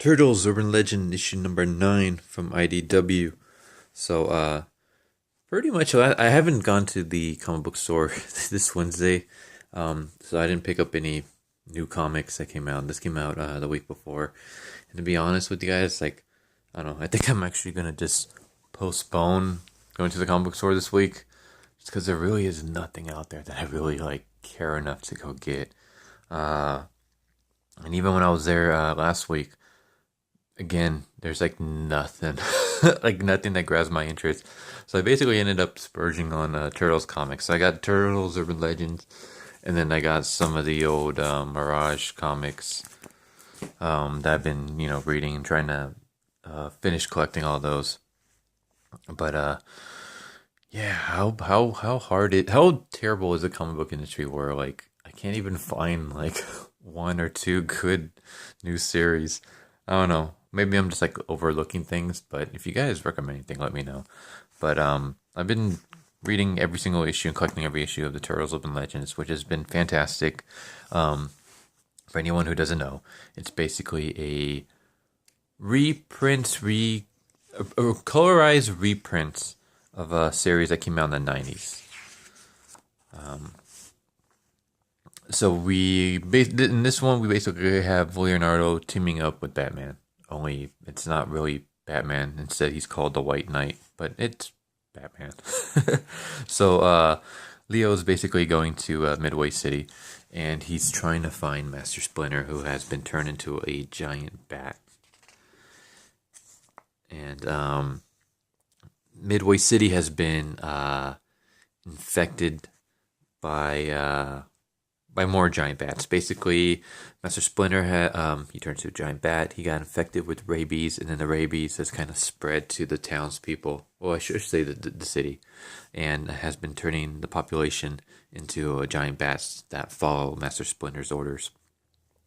Turtles Urban Legend issue number 9 from IDW. So, pretty much, I haven't gone to the comic book store this Wednesday, so I didn't pick up any new comics that came out. This came out the week before. And to be honest with you guys, like, I don't know, I think I'm actually gonna just postpone going to the comic book store this week, just because there really is nothing out there that I really like care enough to go get. And even when I was there last week, again, there's like nothing, like nothing that grabs my interest. So I basically ended up splurging on Turtles comics. So I got Turtles Urban Legends, and then I got some of the old Mirage comics that I've been, reading and trying to finish collecting all those. But yeah, how terrible is the comic book industry where like I can't even find like one or two good new series. I don't know. Maybe I'm just like overlooking things, but if you guys recommend anything, let me know. But I've been reading every single issue and collecting every issue of the Turtles Living Legends, which has been fantastic. For anyone who doesn't know, it's basically a colorized reprint of a series that came out in the 90s. So in this one, we basically have Leonardo teaming up with Batman. Only it's not really Batman. Instead, he's called the White Knight, but it's Batman. So Leo is basically going to Midway City, and he's trying to find Master Splinter, who has been turned into a giant bat. And Midway City has been infected by more giant bats. Basically, Master Splinter he turned into a giant bat. He got infected with rabies, and then the rabies has kind of spread to the townspeople. Well, I should say the city, and has been turning the population into a giant bats that follow Master Splinter's orders.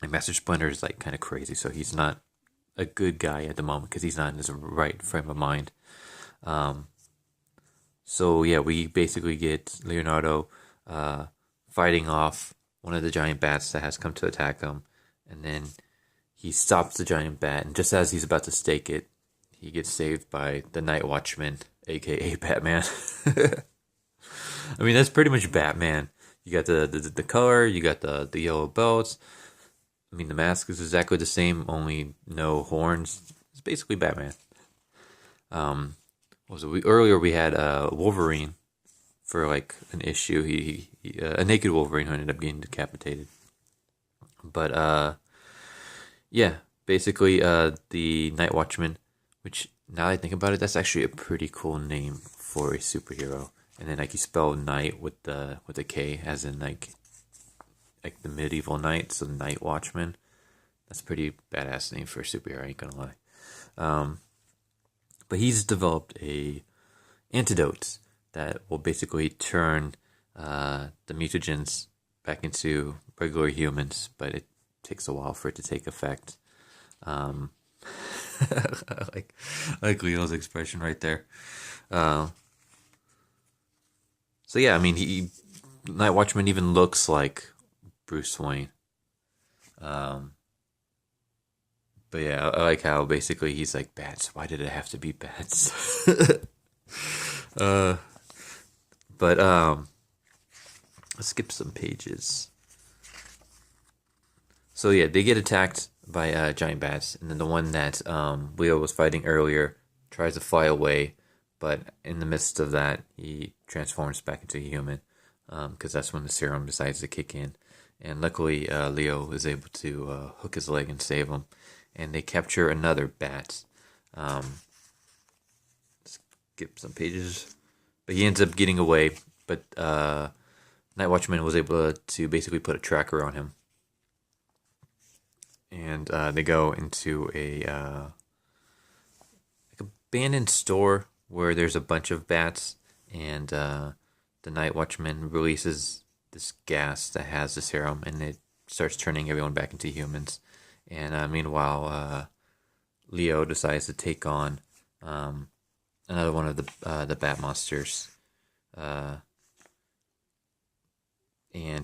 And Master Splinter is like kind of crazy, so he's not a good guy at the moment because he's not in his right frame of mind. So yeah, we basically get Leonardo fighting off one of the giant bats that has come to attack him, and then he stops the giant bat, and just as he's about to stake it, he gets saved by the Night Watchman, aka Batman. I mean, that's pretty much Batman. You got the color, you got the yellow belts. I mean, the mask is exactly the same, only no horns. It's basically Batman. Earlier we had Wolverine for like an issue. He a naked Wolverine who ended up getting decapitated. But yeah, basically the Night Watchman, which now that I think about it, that's actually a pretty cool name for a superhero. And then like you spell night with a K, as in like the medieval knight, so Night Watchman. That's a pretty badass name for a superhero, I ain't gonna lie. But he's developed a antidote that will basically turn the mutagens back into regular humans, but it takes a while for it to take effect. I like Leo's expression right there. So yeah, I mean, Night Watchman even looks like Bruce Wayne. But yeah, I like how basically he's like, bats. Why did it have to be bats? But let's skip some pages. So yeah, they get attacked by giant bats, and then the one that Leo was fighting earlier tries to fly away, but in the midst of that, he transforms back into a human, because that's when the serum decides to kick in. And luckily, Leo is able to hook his leg and save him, and they capture another bat. Skip some pages. But he ends up getting away, but Night Watchman was able to basically put a tracker on him. And they go into a like abandoned store where there's a bunch of bats, and the Night Watchman releases this gas that has the serum, and it starts turning everyone back into humans. And meanwhile, Leo decides to take on another one of the bat monsters, and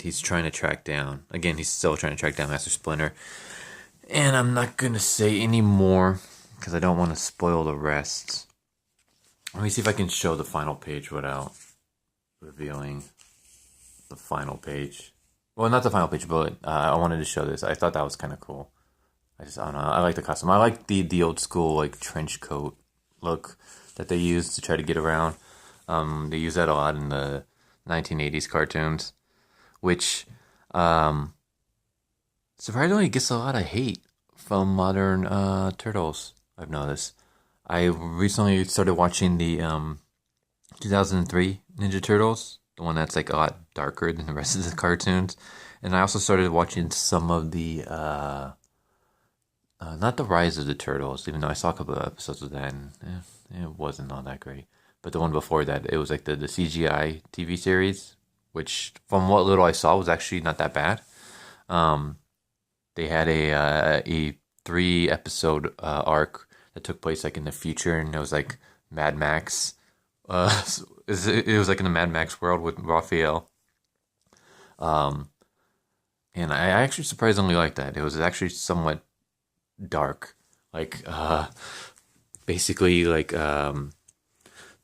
he's trying to track down. Again, he's still trying to track down Master Splinter. And I'm not gonna say any more because I don't want to spoil the rest. Let me see if I can show the final page without revealing the final page. Well, not the final page, but I wanted to show this. I thought that was kind of cool. I don't know. I like the costume. I like the old school like trench coat look that they use to try to get around. They use that a lot in the 1980s cartoons, which surprisingly gets a lot of hate from modern turtles. I've noticed. I recently started watching the 2003 Ninja Turtles, the one that's like a lot darker than the rest of the cartoons, and I also started watching some of the not the Rise of the Turtles, even though I saw a couple of episodes of that, and it wasn't all that great. But the one before that, it was like the CGI TV series, which from what little I saw was actually not that bad. Um, they had a 3 episode arc that took place like in the future, and it was like Mad Max. It was like in the Mad Max world with Raphael. Um, and I actually surprisingly liked that. It was actually somewhat dark, like basically like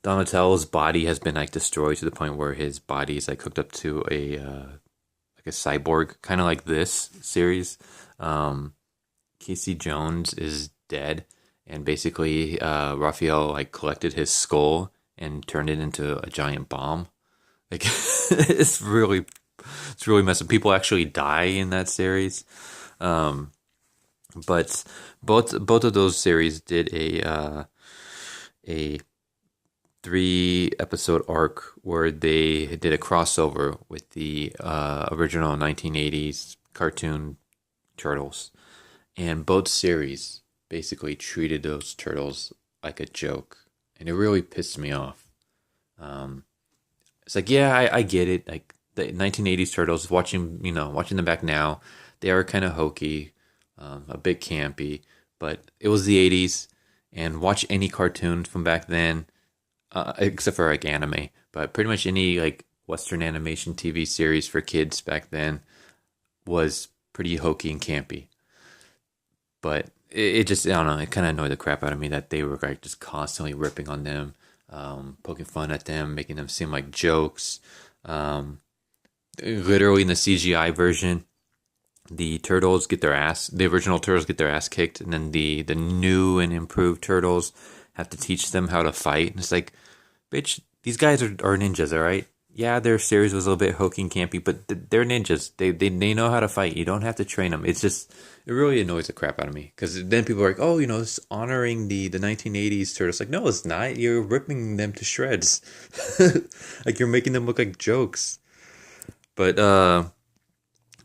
Donatello's body has been like destroyed to the point where his body is like hooked up to a like a cyborg, kind of like this series. Um, Casey Jones is dead, and basically Raphael like collected his skull and turned it into a giant bomb. Like it's really messed up. People actually die in that series. Um, but both of those series did a 3 episode arc where they did a crossover with the original 1980s cartoon Turtles, and both series basically treated those turtles like a joke, and it really pissed me off. Um, it's like, yeah, I get it. Like the 1980s turtles, watching them back now, they are kind of hokey, a bit campy, but it was the 80s, and watch any cartoon from back then, except for like anime, but pretty much any like Western animation TV series for kids back then was pretty hokey and campy. But it just, I don't know, it kind of annoyed the crap out of me that they were like just constantly ripping on them, poking fun at them, making them seem like jokes. Um, Literally in the CGI version, the original turtles get their ass kicked, and then the new and improved turtles have to teach them how to fight. And it's like, bitch, these guys are ninjas, all right? Yeah, their series was a little bit hokey and campy, but they're ninjas. They know how to fight. You don't have to train them. It's just, it really annoys the crap out of me, because then people are like, oh, it's honoring the 1980s turtles. Like, no, it's not. You're ripping them to shreds. Like, you're making them look like jokes. But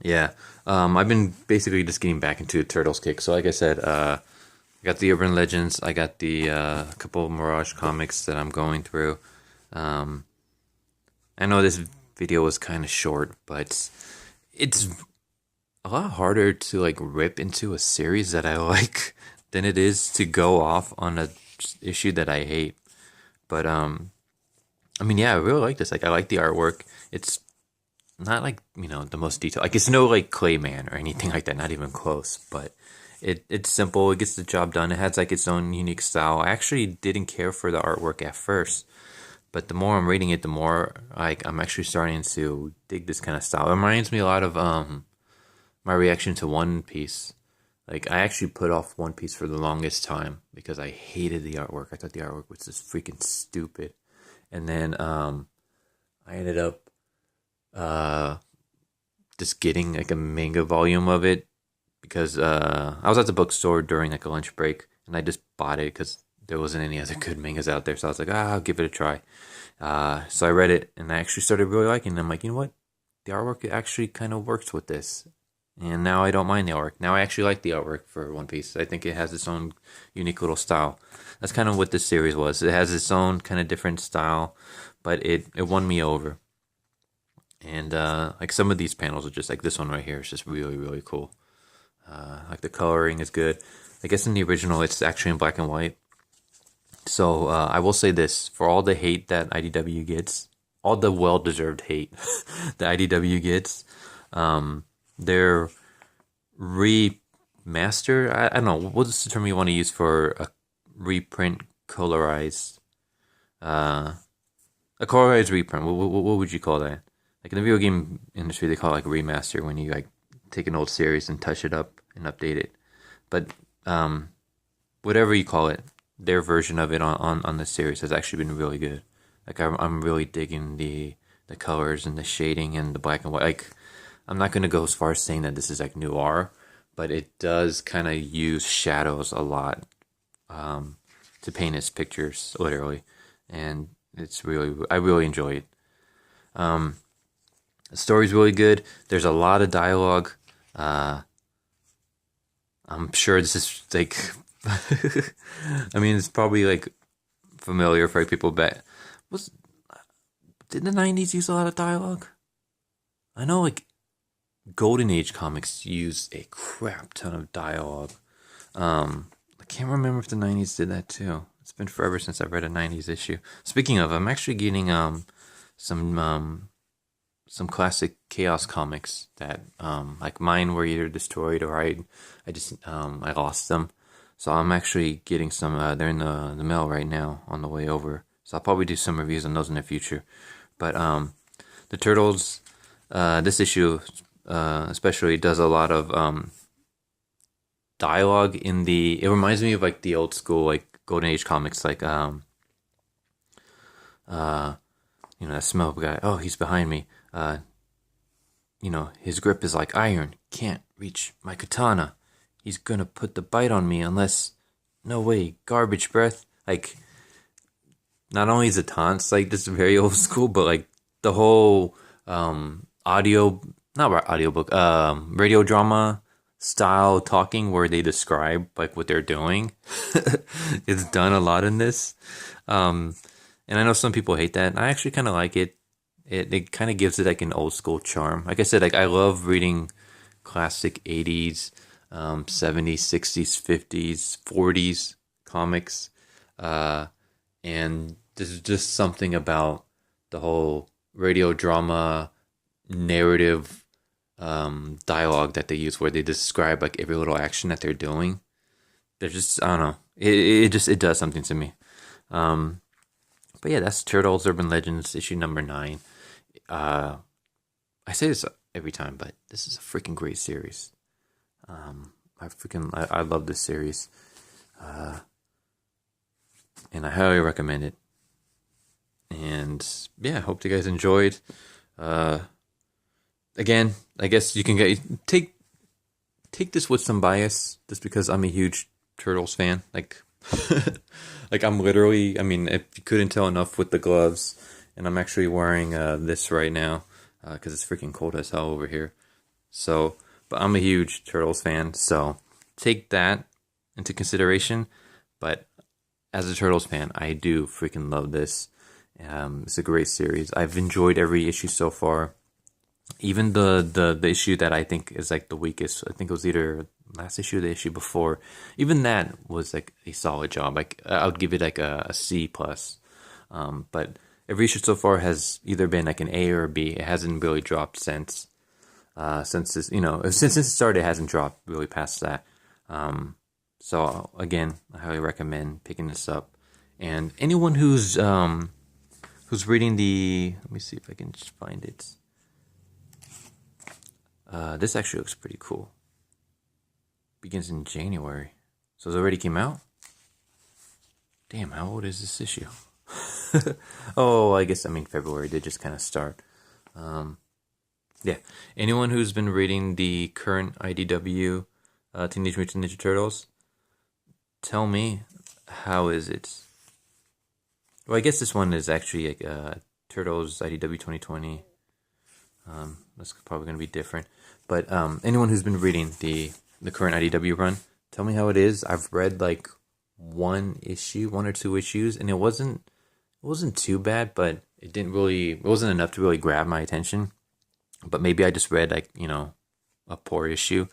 yeah, I've been basically just getting back into Turtles kick. So like I said, I got the Urban Legends. I got the couple of Mirage comics that I'm going through. Um, I know this video was kind of short, but it's a lot harder to like rip into a series that I like than it is to go off on a issue that I hate. But I mean, yeah, I really like this. Like, I like the artwork. It's not like, the most detailed. Like, it's no like Clayman or anything like that. Not even close. But it's simple. It gets the job done. It has like its own unique style. I actually didn't care for the artwork at first, but the more I'm reading it, the more like I'm actually starting to dig this kind of style. It reminds me a lot of my reaction to One Piece. Like, I actually put off One Piece for the longest time because I hated the artwork. I thought the artwork was just freaking stupid. And then I ended up uh, just getting like a manga volume of it because I was at the bookstore during like a lunch break, and I just bought it because there wasn't any other good mangas out there. So I was like, I'll give it a try. So I read it, and I actually started really liking it. I'm like, you know what? The artwork actually kind of works with this. And now I don't mind the artwork. Now I actually like the artwork for One Piece. I think it has its own unique little style. That's kind of what this series was. It has its own kind of different style, but it won me over. And like some of these panels are just like this one right here is just really, really cool. Like the coloring is good. I guess in the original it's actually in black and white. So I will say this, for all the hate that IDW gets, all the well-deserved hate that IDW gets, they're re remaster. I don't know what's the term you want to use for a reprint, colorized, a colorized reprint. What would you call that? Like in the video game industry, they call it like a remaster when you like take an old series and touch it up and update it. But whatever you call it, their version of it on the series has actually been really good. Like I'm really digging the colors and the shading and the black and white. Like I'm not gonna go as far as saying that this is like noir, but it does kind of use shadows a lot to paint its pictures, literally, and I really enjoy it. The story's really good. There's a lot of dialogue. I'm sure this is like, I mean, it's probably like familiar for people, but did the 90s use a lot of dialogue? I know like Golden Age comics used a crap ton of dialogue. I can't remember if the 90s did that too. It's been forever since I've read a 90s issue. Speaking of, I'm actually getting some classic Chaos comics that like mine were either destroyed or I lost them. So I'm actually getting some. They're in the mail right now on the way over. So I'll probably do some reviews on those in the future. But the Turtles, this issue especially does a lot of dialogue in the. It reminds me of like the old school like Golden Age comics, like that smoke guy. Oh, he's behind me. His grip is like iron. Can't reach my katana. He's gonna put the bite on me unless. No way, garbage breath. Like, not only is it taunts like this is very old school, but like the whole radio drama style talking where they describe like what they're doing. It's done a lot in this. And I know some people hate that. I actually kind of like it. It kind of gives it like an old school charm. Like I said, like I love reading classic 80s, 70s, 60s, 50s, 40s comics. And there's just something about the whole radio drama narrative dialogue that they use where they describe like every little action that they're doing. They're just, I don't know. It does something to me. But yeah, that's Turtles Urban Legends issue number 9. I say this every time, but this is a freaking great series. I love this series. And I highly recommend it. And yeah, hope you guys enjoyed. Again, I guess you can take this with some bias, just because I'm a huge Turtles fan. Like, like I'm literally. I mean, if you couldn't tell enough with the gloves, and I'm actually wearing this right now because it's freaking cold as hell over here. So, but I'm a huge Turtles fan, so take that into consideration. But as a Turtles fan, I do freaking love this. It's a great series. I've enjoyed every issue so far. Even the issue that I think is like the weakest, I think it was either last issue or the issue before. Even that was like a solid job. Like I would give it like a C plus. But every issue so far has either been like an A or a B. It hasn't really dropped since this, since it started. It hasn't dropped really past that. So again, I highly recommend picking this up. And anyone who's reading the, let me see if I can just find it. This actually looks pretty cool. Begins in January. So it already came out? Damn, how old is this issue? Oh, I guess, February did just kind of start. Yeah. Anyone who's been reading the current IDW Teenage Mutant Ninja Turtles, tell me, how is it? Well, I guess this one is actually like Turtles IDW 2020. That's probably going to be different. But anyone who's been reading the current IDW run, tell me how it is. I've read like one or two issues, and it wasn't too bad, but it wasn't enough to really grab my attention. But maybe I just read like, a poor issue.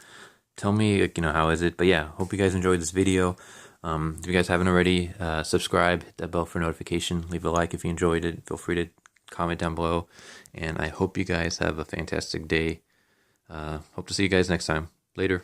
Tell me, like, how is it? But yeah, hope you guys enjoyed this video. If you guys haven't already, subscribe, hit that bell for notification, leave a like if you enjoyed it. Feel free to comment down below, and I hope you guys have a fantastic day. Hope to see you guys next time. Later.